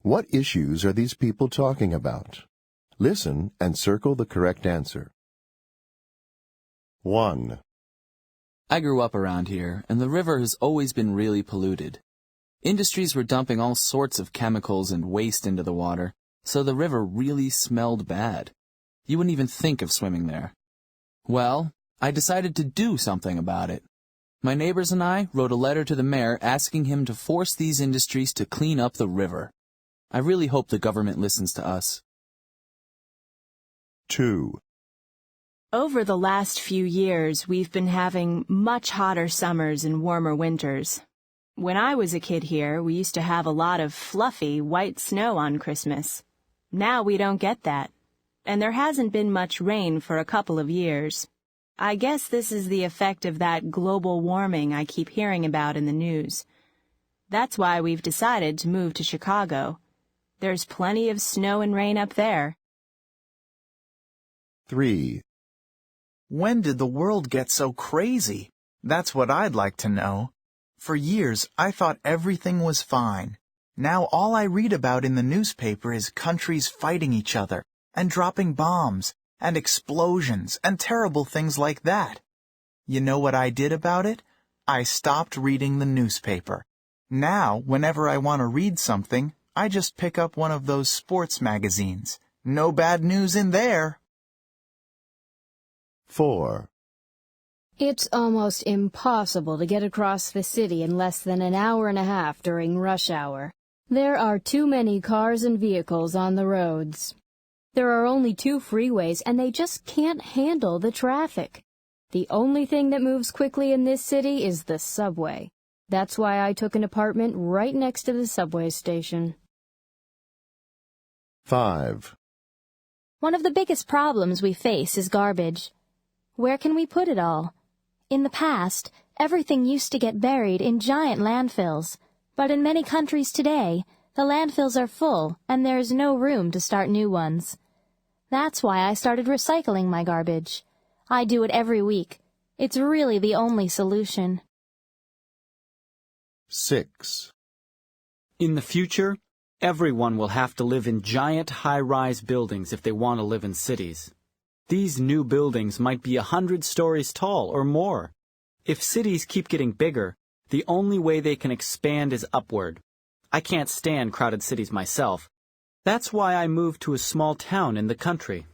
What issues are these people talking about? Listen and circle the correct answer. 1. I grew up around here, and the river has always been really polluted. Industries were dumping all sorts of chemicals and waste into the water, so the river really smelled bad. You wouldn't even think of swimming there. Well, I decided to do something about it. My neighbors and I wrote a letter to the mayor asking him to force these industries to clean up the river. I really hope the government listens to us. 2. Over the last few years, we've been having much hotter summers and warmer winters. When I was a kid here, we used to have a lot of fluffy white snow on Christmas. Now we don't get that, and there hasn't been much rain for a couple of years. I guess this is the effect of that global warming I keep hearing about in the news. That's why we've decided to move to Chicago. There's plenty of snow and rain up there. 3. When did the world get so crazy? That's what I'd like to know. For years, I thought everything was fine. Now all I read about in the newspaper is countries fighting each other, and dropping bombs, and explosions, and terrible things like that. You know what I did about it? I stopped reading the newspaper. Now, whenever I want to read something, I just pick up one of those sports magazines. No bad news in there. 4. It's almost impossible to get across the city in less than an hour and a half during rush hour. There are too many cars and vehicles on the roads. There are only 2 freeways, and they just can't handle the traffic. The only thing that moves quickly in this city is the subway. That's why I took an apartment right next to the subway station. 5. One of the biggest problems we face is garbage. Where can we put it all? In the past, everything used to get buried in giant landfills, but in many countries today, the landfills are full and there's no room to start new ones. That's why I started recycling my garbage. I do it every week. It's really the only solution. 6. In the future, everyone will have to live in giant high-rise buildings if they want to live in cities. These new buildings might be 100 stories tall or more. If cities keep getting bigger, the only way they can expand is upward. I can't stand crowded cities myself. That's why I moved to a small town in the country.